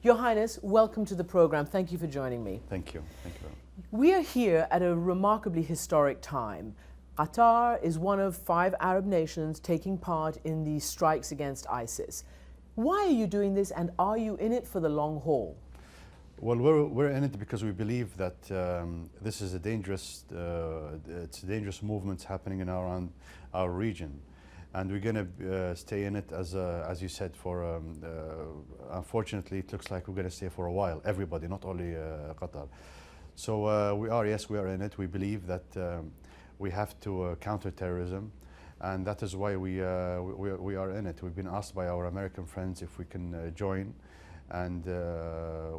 Your Highness, welcome to the program. Thank you for joining me. Thank you. Thank you very much. We are here at a remarkably historic time. Qatar is one of 5 Arab nations taking part in the strikes against ISIS. Why are you doing this, and are you in it for the long haul? Well, we're in it because we believe that this is a dangerous movement happening in around our region, and we're going to stay in it as you said for. Unfortunately, it looks like we're going to stay for a while. Everybody, not only Qatar. So we are in it. We believe that we have to counter terrorism, and that is why we are in it. We've been asked by our American friends if we can join, and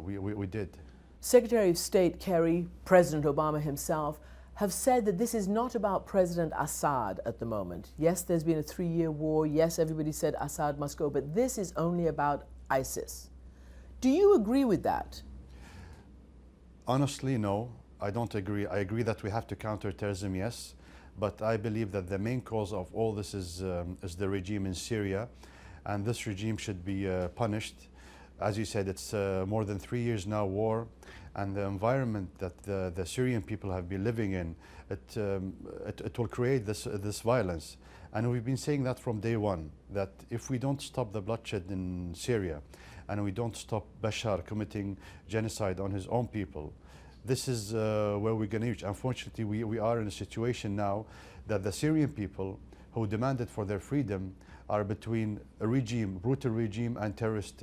we did. Secretary of State Kerry, President Obama himself have said that this is not about President Assad at the moment. Yes, there's been a 3-year war. Yes, everybody said Assad must go, but this is only about ISIS. Do you agree with that? Honestly, no, I don't agree. I agree that we have to counter terrorism, yes, but I believe that the main cause of all this is the regime in Syria, and this regime should be punished. As you said, it's more than 3 years now war, and the environment that the Syrian people have been living in, it will create this violence. And we've been saying that from day one, that if we don't stop the bloodshed in Syria, and we don't stop Bashar committing genocide on his own people, this is where we're going to reach. Unfortunately, we are in a situation now that the Syrian people who demanded for their freedom are between a regime, brutal regime, and terrorist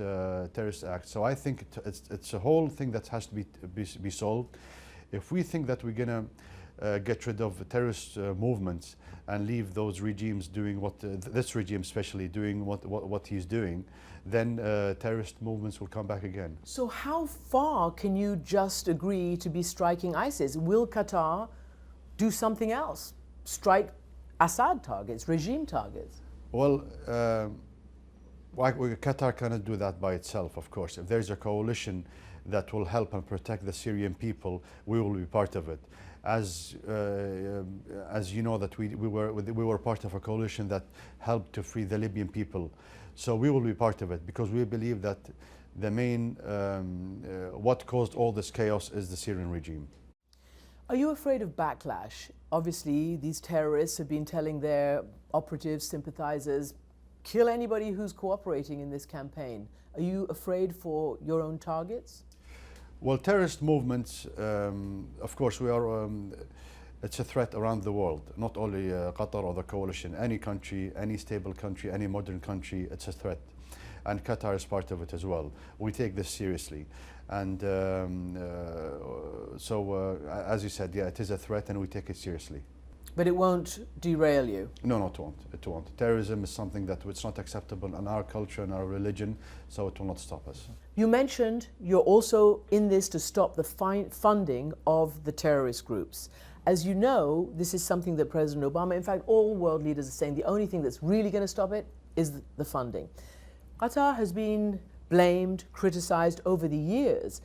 acts. So I think it's a whole thing that has to be solved. If we think that we're going to get rid of terrorist movements and leave those regimes doing what this regime especially doing what he's doing, then terrorist movements will come back again. So how far can you just agree to be striking ISIS? Will Qatar do something else? Strike Assad targets, regime targets? Well, Qatar cannot do that by itself, of course. If there's a coalition that will help and protect the Syrian people, we will be part of it. As you know, that we were part of a coalition that helped to free the Libyan people. So we will be part of it because we believe that the main, what caused all this chaos is the Syrian regime. Are you afraid of backlash? Obviously, these terrorists have been telling their operatives, sympathizers, kill anybody who's cooperating in this campaign. Are you afraid for your own targets? Well, terrorist movements, of course, it's a threat around the world, not only Qatar or the coalition. Any country, any stable country, any modern country, it's a threat. And Qatar is part of it as well. We take this seriously. And as you said, yeah, it is a threat and we take it seriously. But it won't derail you? No, it won't. It won't. Terrorism is something that it's not acceptable in our culture and our religion, so it will not stop us. You mentioned you're also in this to stop the funding of the terrorist groups. As you know, this is something that President Obama, in fact, all world leaders are saying the only thing that's really going to stop it is the funding. Qatar has been blamed, criticized over the years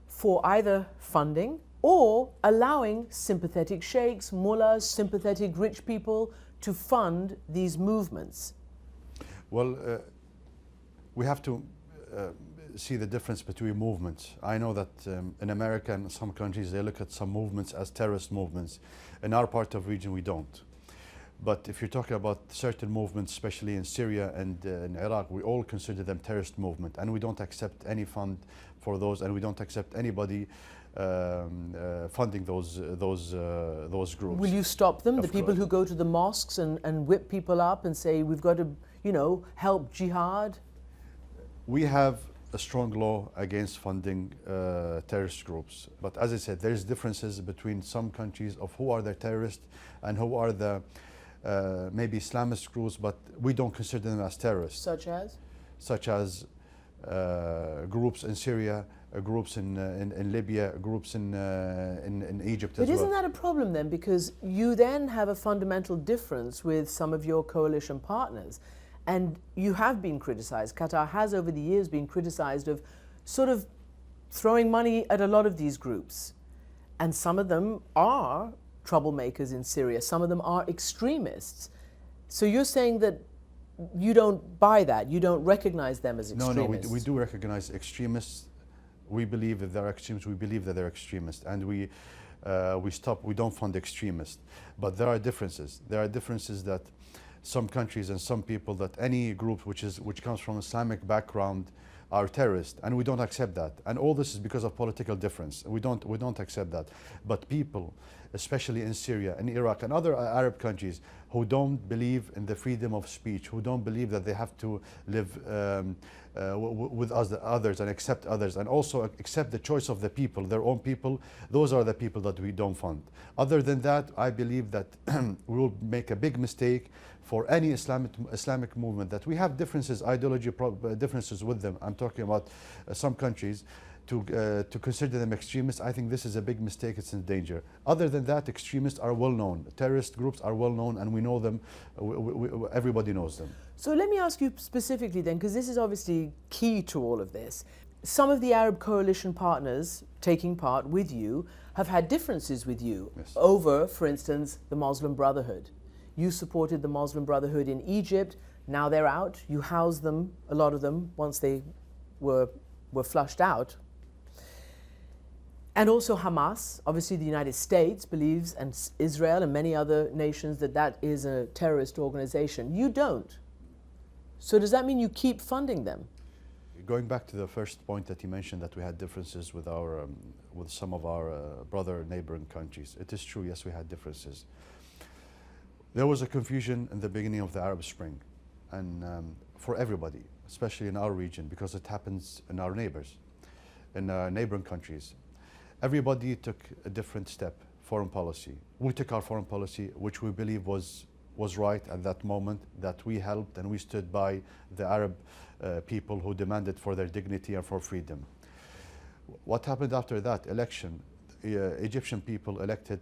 for either funding or allowing sympathetic sheikhs, mullahs, sympathetic rich people to fund these movements. Well, we have to see the difference between movements. I know that in America and some countries they look at some movements as terrorist movements. In our part of the region we don't. But if you're talking about certain movements, especially in Syria and in Iraq, we all consider them terrorist movement, and we don't accept any fund for those, and we don't accept anybody funding those groups. Will you stop them? Of the people course. Who go to the mosques and whip people up and say we've got to, help jihad? We have a strong law against funding terrorist groups. But as I said, there's differences between some countries of who are the terrorists and who are the maybe Islamist groups, but we don't consider them as terrorists. Such as? Such as groups in Syria, groups in Libya, groups in Egypt as well. But isn't that a problem then? Because you then have a fundamental difference with some of your coalition partners. And you have been criticized. Qatar has over the years been criticized of sort of throwing money at a lot of these groups. And some of them are troublemakers in Syria. Some of them are extremists. So you're saying that you don't buy that, you don't recognize them as extremists? No, we do recognize extremists We believe if they're extremists, we believe that they're extremists, and we don't fund extremists. But there are differences. There are differences that some countries and some people, that any group which comes from Islamic background are terrorists, and we don't accept that. And all this is because of political difference. We don't accept that. But people, especially in Syria and Iraq and other Arab countries, who don't believe in the freedom of speech, who don't believe that they have to live with others and accept others, and also accept the choice of the people, their own people, those are the people that we don't fund. Other than that, I believe that we will make a big mistake for any Islamic movement, that we have differences, ideology differences with them. I'm talking about some countries. To consider them extremists, I think this is a big mistake. It's in danger. Other than that, extremists are well known. Terrorist groups are well known, and we know them. Everybody knows them. So let me ask you specifically then, because this is obviously key to all of this. Some of the Arab coalition partners taking part with you have had differences with you over, for instance, the Muslim Brotherhood. You supported the Muslim Brotherhood in Egypt. Now they're out. You housed them, a lot of them, once they were flushed out. And also Hamas, obviously the United States believes, and Israel and many other nations, that that is a terrorist organization. You don't. So does that mean you keep funding them? Going back to the first point that you mentioned, that we had differences with some of our brother neighboring countries. It is true, yes, we had differences. There was a confusion in the beginning of the Arab Spring, and for everybody, especially in our region, because it happens in our neighbors, in our neighboring countries. Everybody took a different step, foreign policy. We took our foreign policy, which we believe was right at that moment, that we helped and we stood by the Arab people who demanded for their dignity and for freedom. What happened after that election? Egyptian people elected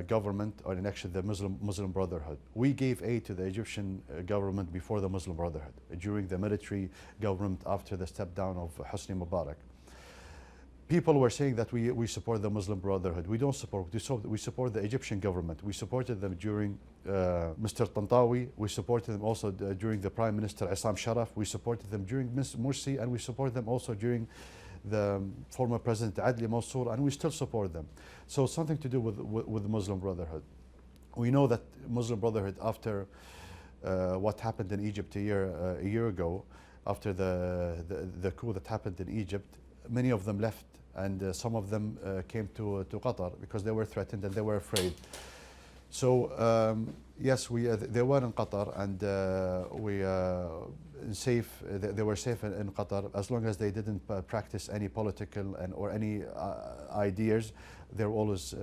government, or elected the Muslim Brotherhood. We gave aid to the Egyptian government before the Muslim Brotherhood, during the military government after the step down of Hosni Mubarak. People were saying that we support the Muslim Brotherhood. We don't support, we support the Egyptian government. We supported them during Mr. Tantawi. We supported them also during the Prime Minister Issam Sharaf. We supported them during Ms. Morsi, and we support them also during the former President Adli Mansour, and we still support them. So something to do with the Muslim Brotherhood. We know that Muslim Brotherhood, after what happened in Egypt a year ago, after the coup that happened in Egypt, many of them left, and some of them came to Qatar because they were threatened and they were afraid. So yes, they were in Qatar, and they were safe in Qatar as long as they didn't practice any political or any ideas. They're always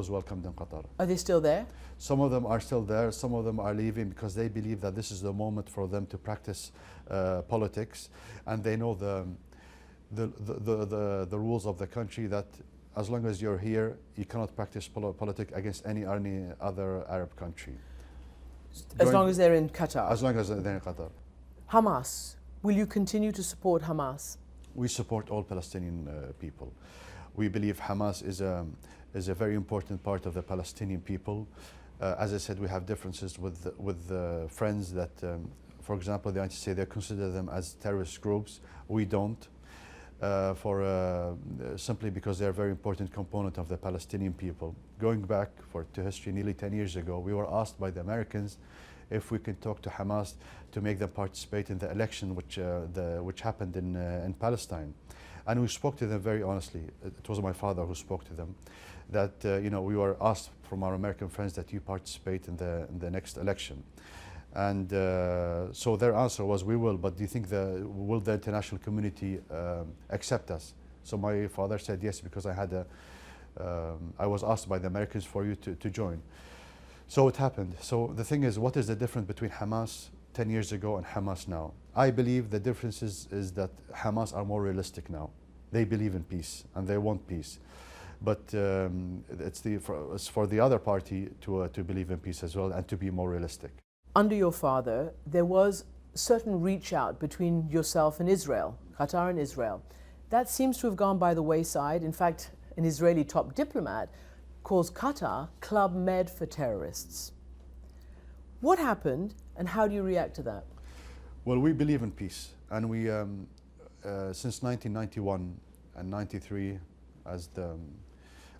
welcomed in Qatar. Are they still there? Some of them are still there. Some of them are leaving because they believe that this is the moment for them to practice politics, and they know the rules of the country, that as long as you're here, you cannot practice politics against any other Arab country. As long as they're in Qatar? As long as they're in Qatar. Hamas, will you continue to support Hamas? We support all Palestinian people. We believe Hamas is a very important part of the Palestinian people. As I said, we have differences with friends that, for example, they consider them as terrorist groups. We don't. Simply because they're a very important component of the Palestinian people. Going back to history, nearly 10 years ago, we were asked by the Americans if we can talk to Hamas to make them participate in the election which happened in Palestine. And we spoke to them very honestly. It was my father who spoke to them, that we were asked from our American friends that you participate in the next election. And so their answer was, we will, but do you think will the international community accept us? So my father said yes, because I was asked by the Americans for you to join. So it happened. So the thing is, what is the difference between Hamas 10 years ago and Hamas now? I believe the difference is that Hamas are more realistic now. They believe in peace and they want peace. But it's for the other party to believe in peace as well and to be more realistic. Under your father, there was certain reach out between yourself and Israel, Qatar and Israel. That seems to have gone by the wayside. In fact, an Israeli top diplomat calls Qatar Club Med for terrorists. What happened, and how do you react to that? Well, we believe in peace, and we, since 1991, and 93 as the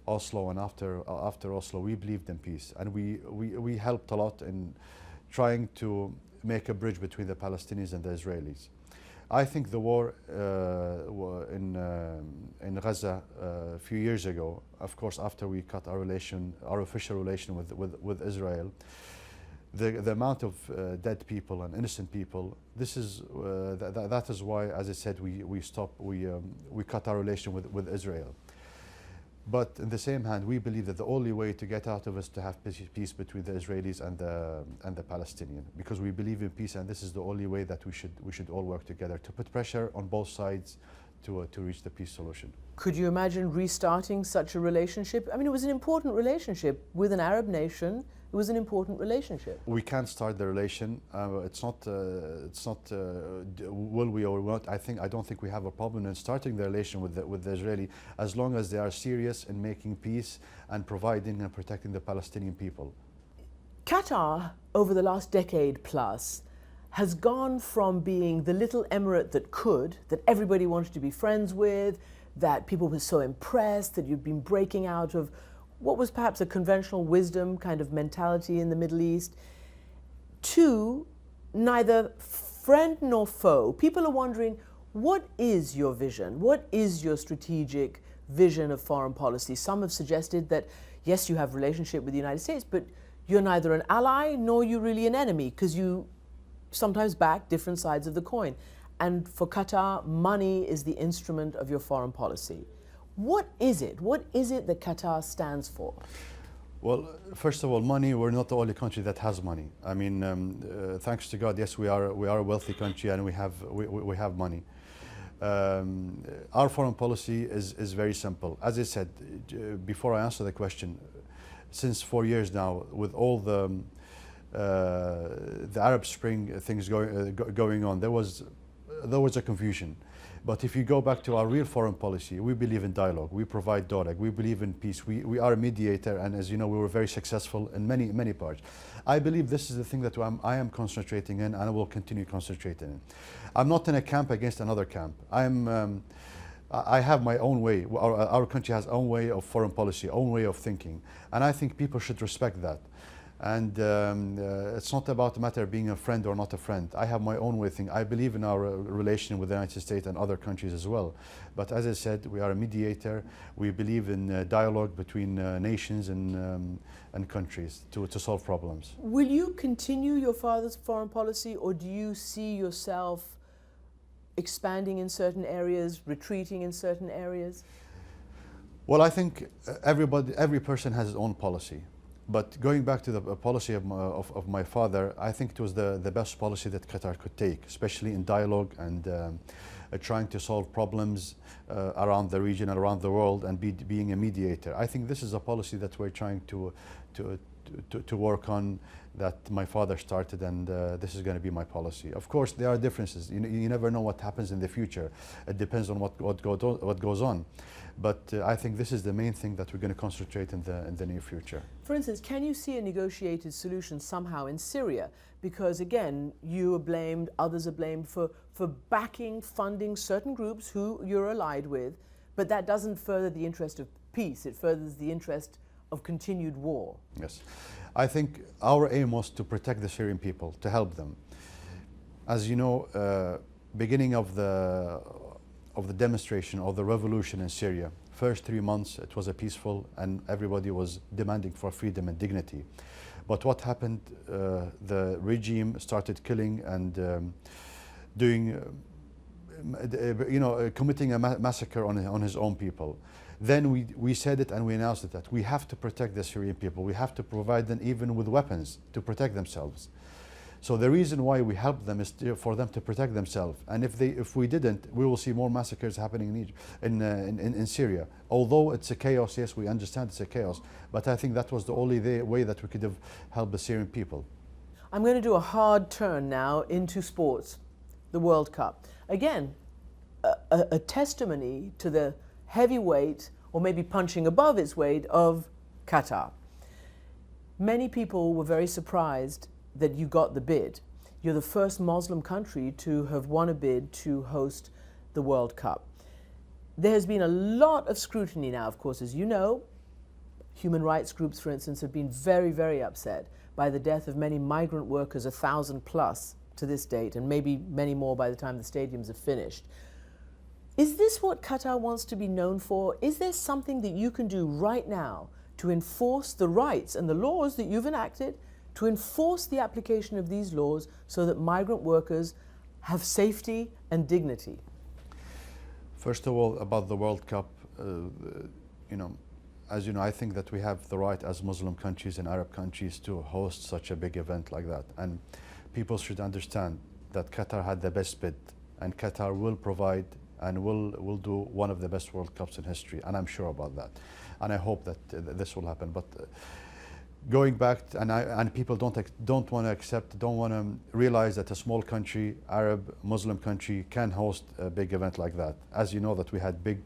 Oslo, and after Oslo, we believed in peace, and we helped a lot in trying to make a bridge between the Palestinians and the Israelis. I think the war in Gaza a few years ago, of course, after we cut our official relation with Israel, the amount of dead people and innocent people, this is that is why, as I said, we cut our relation with Israel. But in the same hand, we believe that the only way to get out of it is to have peace between the Israelis and the Palestinians, because we believe in peace, and this is the only way that we should all work together to put pressure on both sides to reach the peace solution. Could you imagine restarting such a relationship? I mean, it was an important relationship with an Arab nation. It was an important relationship. We can't start the relation. It's not. Will we or not? I don't think we have a problem in starting the relation with the Israeli, as long as they are serious in making peace and providing and protecting the Palestinian people. Qatar, over the last decade plus, has gone from being the little emirate that everybody wanted to be friends with, that people were so impressed, that you'd been breaking out of what was perhaps a conventional wisdom kind of mentality in the Middle East, to neither friend nor foe. People are wondering, what is your vision? What is your strategic vision of foreign policy? Some have suggested that, yes, you have a relationship with the United States, but you're neither an ally nor you're really an enemy, because you sometimes back different sides of the coin. And for Qatar, money is the instrument of your foreign policy. What is it? What is it that Qatar stands for? Well, first of all, money. We're not the only country that has money. I mean, thanks to God, yes, we are a wealthy country, and we have money. Our foreign policy is very simple. As I said before, I answer the question. Since 4 years now, with all the Arab Spring things going on, there was a confusion. But if you go back to our real foreign policy, we believe in dialogue, we provide dialogue, we believe in peace, we are a mediator, and as you know, we were very successful in many parts. I believe this is the thing that I am concentrating in, and I will continue concentrating in. I'm not in a camp against another camp. I have my own way. Our country has own way of foreign policy, own way of thinking, and I think people should respect that. And it's not about the matter of being a friend or not a friend. I have my own way of thinking. I believe in our relation with the United States and other countries as well. But as I said, we are a mediator. We believe in dialogue between nations and countries to solve problems. Will you continue your father's foreign policy, or do you see yourself expanding in certain areas, retreating in certain areas? Well, I think every person has his own policy. But going back to the policy of my father, I think it was the best policy that Qatar could take, especially in dialogue and trying to solve problems around the region and around the world, and being a mediator. I think this is a policy that we're trying to work on, that my father started, and this is going to be my policy. Of course, there are differences. You never know what happens in the future. It depends on what goes on. But I think this is the main thing that we're going to concentrate in the near future. For instance, can you see a negotiated solution somehow in Syria? Because again, you are blamed, others are blamed for backing, funding certain groups who you're allied with, but that doesn't further the interest of peace. It furthers the interest of continued war. Yes. I think our aim was to protect the Syrian people, to help them. As you know, beginning of the demonstration, of the revolution in Syria, first 3 months it was a peaceful, and everybody was demanding for freedom and dignity. But what happened, the regime started killing and committing a massacre on his own people. Then we said it and we announced it, that we have to protect the Syrian people. We have to provide them even with weapons to protect themselves. So the reason why we help them is for them to protect themselves. And if we didn't, we will see more massacres happening in Syria. Although it's a chaos, yes, we understand it's a chaos, but I think that was the only way that we could have helped the Syrian people. I'm going to do a hard turn now into sports, the World Cup. Again, a testimony to the heavyweight, or maybe punching above its weight, of Qatar. Many people were very surprised that you got the bid. You're the first Muslim country to have won a bid to host the World Cup. there has been a lot of scrutiny now, of course, as you know. Human rights groups, for instance, have been very, very upset by the death of many migrant workers, 1,000 plus to this date, and maybe many more by the time the stadiums are finished. Is this what Qatar wants to be known for? Is there something that you can do right now to enforce the rights and the laws that you've enacted, to enforce the application of these laws so that migrant workers have safety and dignity? First of all, about the World Cup, you know, as you know, I think that we have the right as Muslim countries and Arab countries to host such a big event like that. And people should understand that Qatar had the best bid, and Qatar will provide and will do one of the best World Cups in history, and I'm sure about that. And I hope that this will happen. But going back, and people don't want to accept, don't want to realize that a small country, Arab, Muslim country, can host a big event like that. As you know, that we had big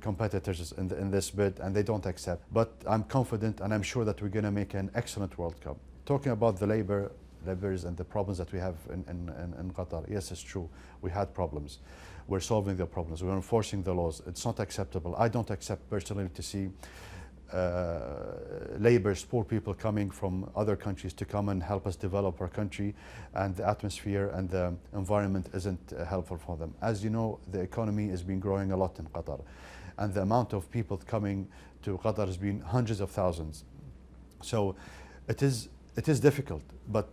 competitors in this bid, and they don't accept. But I'm confident, and I'm sure that we're going to make an excellent World Cup. Talking about the labors and the problems that we have in Qatar, yes, it's true. We had problems. We're solving the problems. We're enforcing the laws. It's not acceptable. I don't accept personally to see laborers, poor people coming from other countries to come and help us develop our country, and the atmosphere and the environment isn't helpful for them. As you know, the economy has been growing a lot in Qatar, and the amount of people coming to Qatar has been hundreds of thousands. So it is difficult, but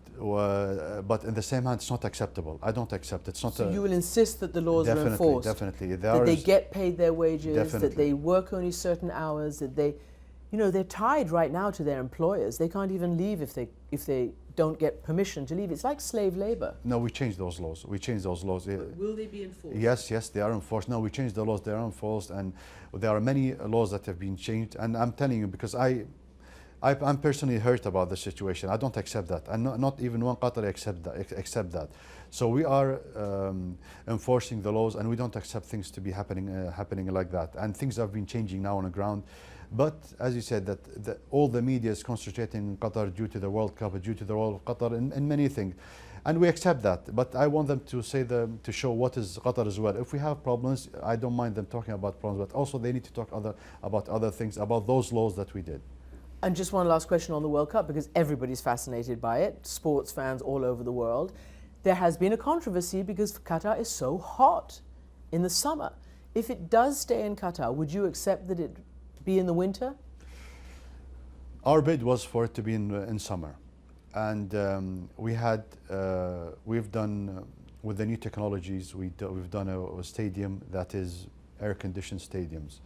in the same hand, it's not acceptable. I don't accept it. It's not. So you will insist that the laws are enforced. Definitely, that they get paid their wages. Definitely. That they work only certain hours. That they, you know, they're tied right now to their employers. They can't even leave if they don't get permission to leave. It's like slave labor. No, we changed those laws. We changed those laws. But will they be enforced? Yes, they are enforced. No, we changed the laws. They are enforced, and there are many laws that have been changed. And I'm telling you, because I'm personally hurt about the situation. I don't accept that, and not even one Qatari accept that. So we are enforcing the laws, and we don't accept things to be happening like that. And things have been changing now on the ground. But as you said, that all the media is concentrating in Qatar due to the World Cup, due to the role of Qatar in many things, and we accept that. But I want them to to show what is Qatar as well. If we have problems, I don't mind them talking about problems, but also they need to talk about other things, about those laws that we did. And just one last question on the World Cup, because everybody's fascinated by it, sports fans all over the world. There has been a controversy because Qatar is so hot in the summer. If it does stay in Qatar, would you accept that it be in the winter? Our bid was for it to be in summer, and we've done with the new technologies. We've done a stadium that is air-conditioned stadiums.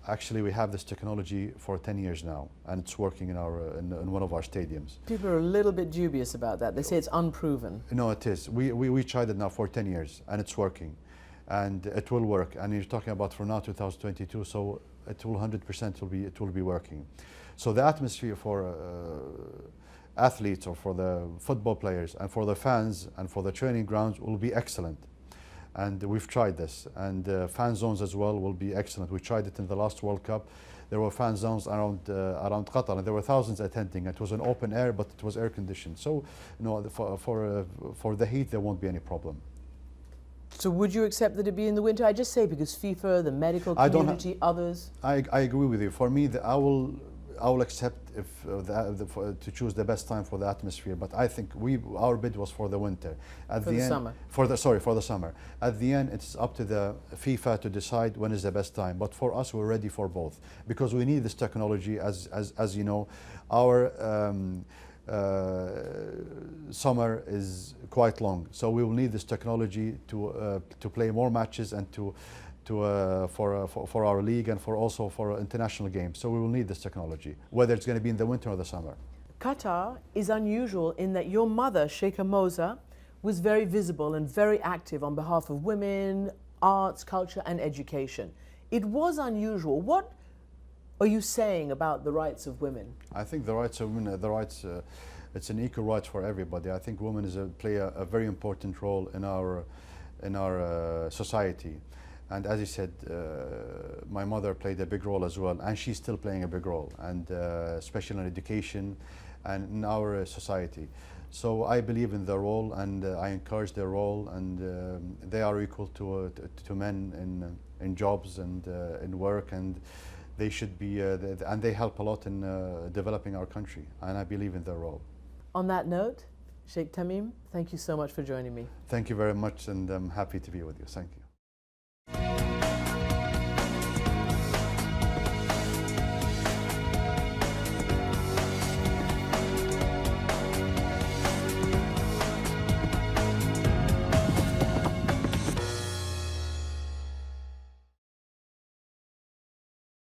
Actually, we have this technology for 10 years now, and it's working in one of our stadiums. People are a little bit dubious about that. They say it's unproven. No, it is. We tried it now for 10 years, and it's working, and it will work. And you're talking about for now 2022, so it will 100% will be working. So the atmosphere for athletes, or for the football players, and for the fans, and for the training grounds will be excellent. And we've tried this, and fan zones as well will be excellent. We tried it in the last World Cup. There were fan zones around Qatar, and there were thousands attending. It was an open air, but it was air conditioned. So, you know, for the heat, there won't be any problem. So would you accept that it be in the winter? I just say because FIFA, the medical community, others. I agree with you. For me, I will accept if to choose the best time for the atmosphere. But I think our bid was for the winter. At the end, summer. For the summer. At the end, it's up to the FIFA to decide when is the best time. But for us, we're ready for both, because we need this technology. As you know, our summer is quite long, so we will need this technology to play more matches and for our league, and also for international games. So we will need this technology, whether it's going to be in the winter or the summer. Qatar is unusual in that your mother, Sheikha Moza, was very visible and very active on behalf of women, arts, culture and education. It was unusual. What are you saying about the rights of women? I think the rights of women, it's an equal right for everybody. I think women play a very important role in our society. And as you said, my mother played a big role as well, and she's still playing a big role, and especially in education and in our society. So I believe in their role, and I encourage their role, and they are equal to men in jobs and in work, and they should be, and they help a lot in developing our country, and I believe in their role. On that note, Sheikh Tamim, thank you so much for joining me. Thank you very much, and I'm happy to be with you. Thank you.